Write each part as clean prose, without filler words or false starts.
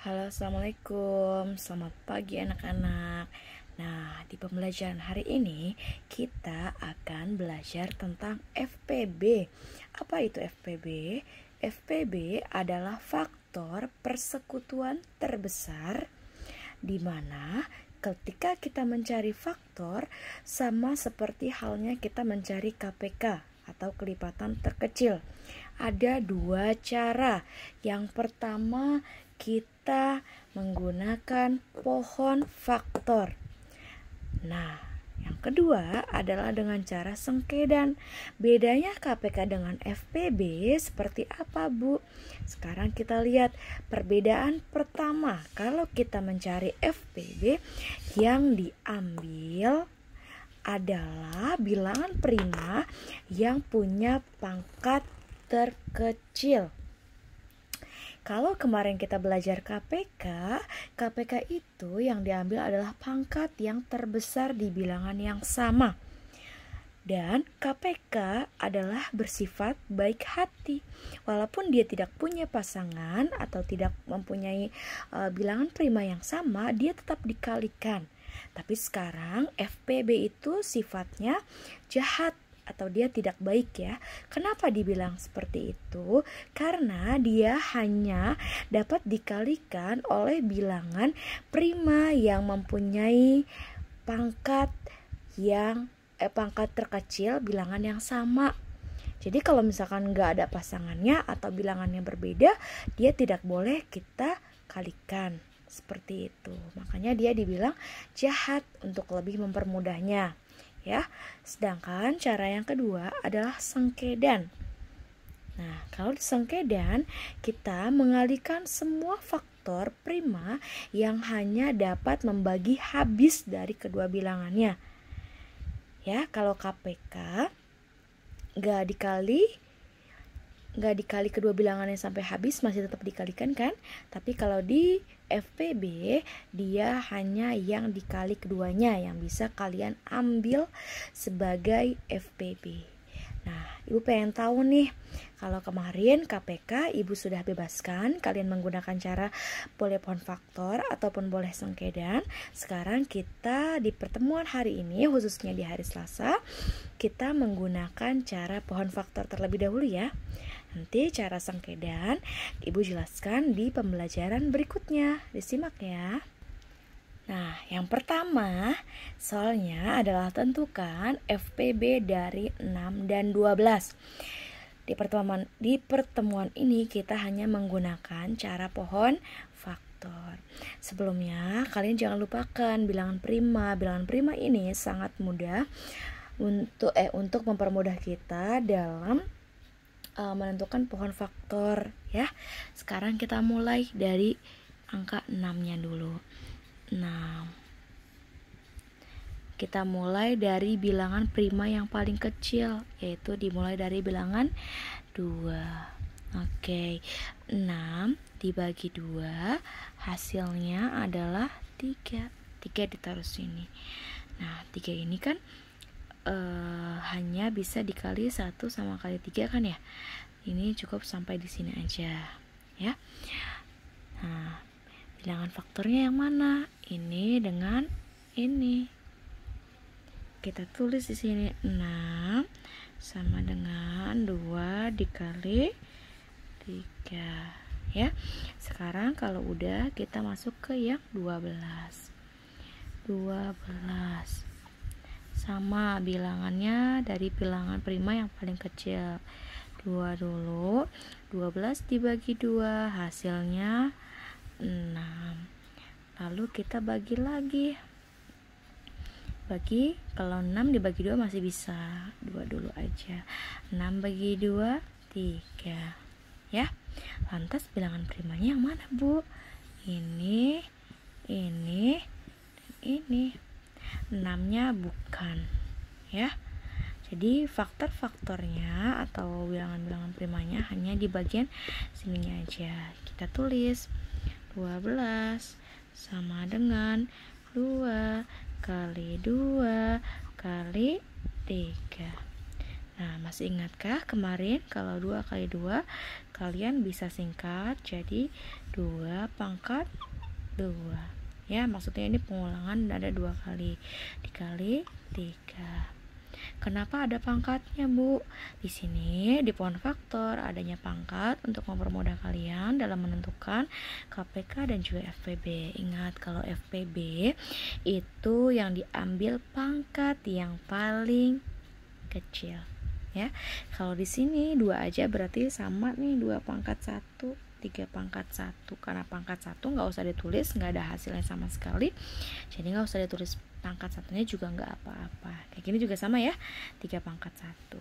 Halo, assalamualaikum. Selamat pagi anak-anak. Nah, di pembelajaran hari ini kita akan belajar tentang FPB. Apa itu FPB? FPB adalah faktor persekutuan terbesar di mana ketika kita mencari faktor sama seperti halnya kita mencari KPK atau kelipatan terkecil. Ada dua cara. Yang pertama, kita menggunakan pohon faktor. Nah, yang kedua adalah dengan cara sengkedan. Bedanya KPK dengan FPB seperti apa, Bu? Sekarang kita lihat perbedaan pertama. Kalau kita mencari FPB, yang diambil adalah bilangan prima yang punya pangkat terkecil. Kalau kemarin kita belajar KPK itu yang diambil adalah pangkat yang terbesar di bilangan yang sama. Dan KPK adalah bersifat baik hati. Walaupun dia tidak punya pasangan atau tidak mempunyai bilangan prima yang sama, dia tetap dikalikan. Tapi sekarang FPB itu sifatnya jahat atau dia tidak baik ya. Kenapa dibilang seperti itu? Karena dia hanya dapat dikalikan oleh bilangan prima yang mempunyai pangkat terkecil, bilangan yang sama. Jadi kalau misalkan nggak ada pasangannya atau bilangannya berbeda, dia tidak boleh kita kalikan. Seperti itu. Makanya dia dibilang jahat untuk lebih mempermudahnya. Ya, sedangkan cara yang kedua adalah sengkedan. Nah, kalau di sengkedan kita mengalihkan semua faktor prima yang hanya dapat membagi habis dari kedua bilangannya. Ya, kalau KPK nggak dikali kedua bilangannya sampai habis, masih tetap dikalikan kan? Tapi kalau di FPB dia hanya yang dikali keduanya yang bisa kalian ambil sebagai FPB. Nah, Ibu pengen tahu nih, kalau kemarin KPK Ibu sudah bebaskan kalian menggunakan cara boleh pohon faktor ataupun boleh sengkedan. Sekarang kita di pertemuan hari ini, khususnya di hari Selasa, kita menggunakan cara pohon faktor terlebih dahulu ya. Nanti cara sengkedan Ibu jelaskan di pembelajaran berikutnya. Disimak ya. Nah, yang pertama soalnya adalah tentukan FPB dari 6 dan 12. Di pertemuan ini kita hanya menggunakan cara pohon faktor. Sebelumnya kalian jangan lupakan bilangan prima. Bilangan prima ini sangat mudah untuk mempermudah kita dalam menentukan pohon faktor ya. Sekarang kita mulai dari angka 6-nya dulu. 6. Kita mulai dari bilangan prima yang paling kecil, yaitu dimulai dari bilangan 2. Oke, 6 dibagi 2 hasilnya adalah 3. 3 ditaruh sini. Nah, 3 ini kan hanya bisa dikali 1 sama kali 3 kan ya. Ini cukup sampai di sini aja ya. Nah, bilangan faktornya yang mana? Ini dengan ini. Kita tulis di sini 6 sama dengan 2 dikali 3 ya. Sekarang kalau udah kita masuk ke yang 12. 12 sama bilangannya dari bilangan prima yang paling kecil. 2 dulu. 12 dibagi 2 hasilnya 6. Lalu kita bagi lagi. Kalau 6 dibagi 2 masih bisa. 2 dulu aja. 6 bagi 2 3 ya. Lantas bilangan primanya yang mana, Bu? Ini, dan ini. 6-nya bukan ya. Jadi faktor-faktornya atau bilangan-bilangan primanya hanya di bagian sininya aja. Kita tulis 12 sama dengan 2 kali 2 kali 3. Nah, masih ingatkah kemarin kalau 2 kali 2 kalian bisa singkat jadi 2 2 pangkat 2. Ya, maksudnya ini pengulangan ada 2 kali dikali 3. Kenapa ada pangkatnya, Bu? Di sini di pohon faktor adanya pangkat untuk mempermudah kalian dalam menentukan KPK dan juga FPB. Ingat kalau FPB itu yang diambil pangkat yang paling kecil, ya. Kalau di sini 2 aja berarti sama nih, 2 pangkat 1, 3 pangkat 1. Karena pangkat 1 nggak usah ditulis, nggak ada hasilnya sama sekali, jadi nggak usah ditulis pangkat satunya juga nggak apa-apa. Kayak gini juga sama ya, 3 pangkat 1.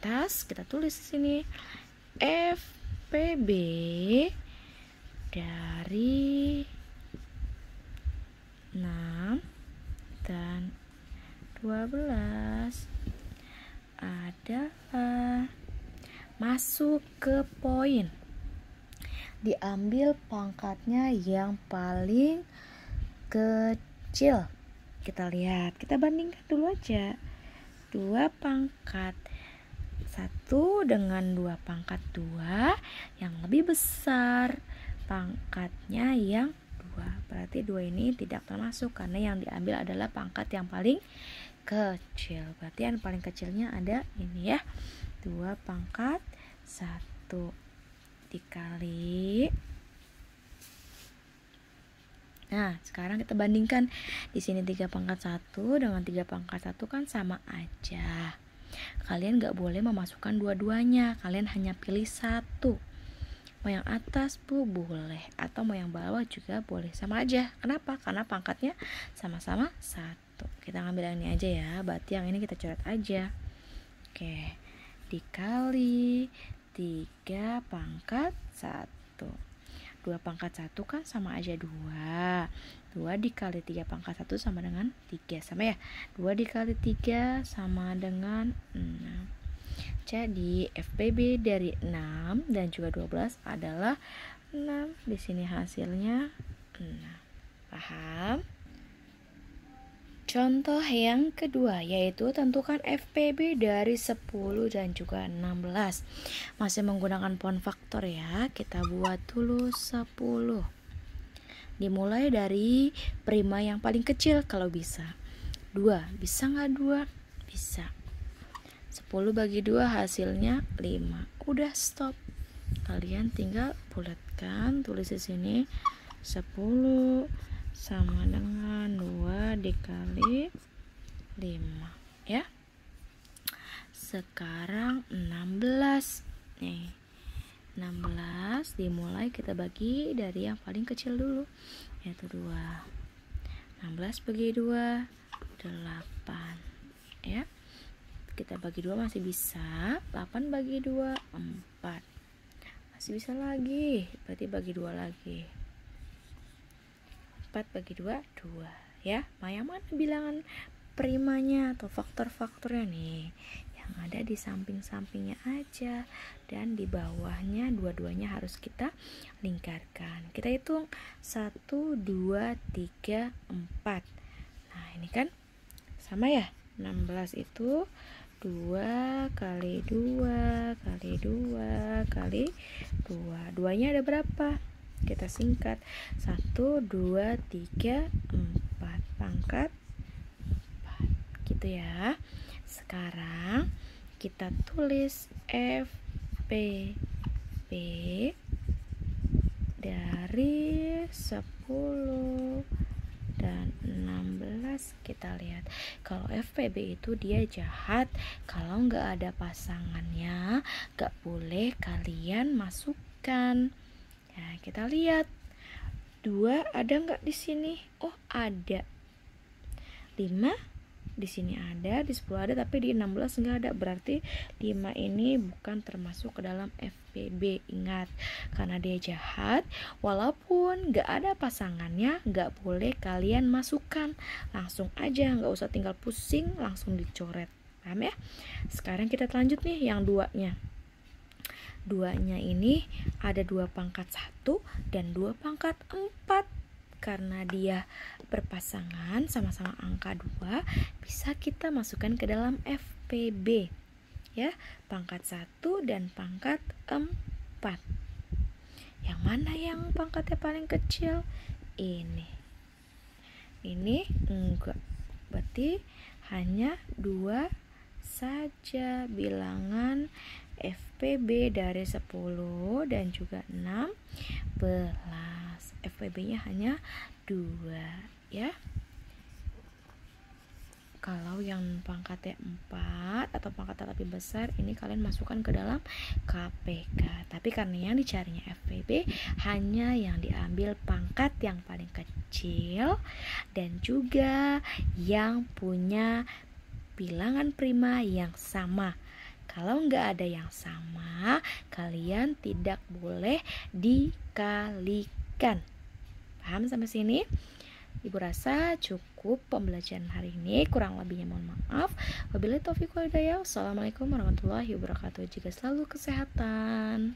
Lantas kita tulis di sini FPB dari 6 dan 12 adalah, masuk ke poin, diambil pangkatnya yang paling kecil. Kita lihat, kita bandingkan dulu aja. 2 pangkat 1 dengan 2 pangkat 2, yang lebih besar pangkatnya yang 2. Berarti 2 ini tidak termasuk karena yang diambil adalah pangkat yang paling kecil. Berarti yang paling kecilnya ada ini ya, 2 pangkat 1 dikali. Nah, sekarang kita bandingkan. Di sini 3 pangkat 1 dengan 3 pangkat 1 kan sama aja. Kalian gak boleh memasukkan dua-duanya. Kalian hanya pilih 1. Mau yang atas, Bu, boleh. Atau mau yang bawah juga boleh. Sama aja. Kenapa? Karena pangkatnya sama-sama 1. Kita ngambil yang ini aja ya. Berarti yang ini kita coret aja. Oke. Dikali 3 pangkat 1. 2 pangkat 1 kan sama aja 2. 2 dikali 3 pangkat 1 sama dengan 3. Sama ya? 2 dikali 3 sama dengan 6. Jadi FPB dari 6 dan juga 12 adalah 6. Di sini hasilnya 6. Paham? Contoh yang kedua yaitu tentukan FPB dari 10 dan juga 16. Masih menggunakan pohon faktor ya. Kita buat dulu 10. Dimulai dari prima yang paling kecil kalau bisa. 2. Bisa nggak 2? Bisa. 10 bagi 2 hasilnya 5. Udah stop. Kalian tinggal bulatkan, tulis di sini 10 sama dengan 2 dikali 5 ya. Sekarang 16 nih. 16 dimulai kita bagi dari yang paling kecil dulu, yaitu 2. 16 bagi 2 8 ya. Kita bagi 2 masih bisa. 8 bagi 2 4. Masih bisa lagi. Berarti bagi 2 lagi. 4 bagi 2 2 ya. Yang mana bilangan primanya atau faktor-faktornya nih? Yang ada di samping-sampingnya aja, dan di bawahnya dua-duanya harus kita lingkarkan. Kita hitung 1 2 3 4. Nah, ini kan sama ya. 16 itu 2 kali 2 kali 2 kali 2. 2-nya ada berapa? Kita singkat 1 2 3 4 pangkat 4 gitu ya. Sekarang kita tulis FPB dari 10 dan 16. Kita lihat kalau FPB itu dia jahat. Kalau nggak ada pasangannya, nggak boleh kalian masukkan. Nah, kita lihat 2 ada nggak di sini? Oh, ada. 5 di sini ada, di 10 ada, tapi di 16 nggak ada. Berarti 5 ini bukan termasuk ke dalam FPB. Ingat, karena dia jahat, walaupun nggak ada pasangannya, nggak boleh kalian masukkan. Langsung aja, nggak usah tinggal pusing, langsung dicoret. Paham ya? Sekarang kita lanjut nih yang 2-nya. 2-nya ini ada 2 pangkat 1 dan 2 pangkat 4. Karena dia berpasangan sama-sama angka 2, bisa kita masukkan ke dalam FPB ya, pangkat 1 dan pangkat 4 Yang mana yang pangkatnya paling kecil? Ini enggak. Berarti hanya 2 saja bilangan FPB dari 10 dan juga 16. FPB-nya hanya 2 ya. Kalau yang pangkatnya 4 atau pangkatnya lebih besar, ini kalian masukkan ke dalam KPK. Tapi karena yang dicarinya FPB, hanya yang diambil pangkat yang paling kecil dan juga yang punya bilangan prima yang sama. Kalau nggak ada yang sama, kalian tidak boleh dikalikan. Paham sampai sini? Ibu rasa cukup pembelajaran hari ini, kurang lebihnya mohon maaf. Wabillahi taufiq wal hidayah. Wassalamualaikum warahmatullahi wabarakatuh. Jaga selalu kesehatan.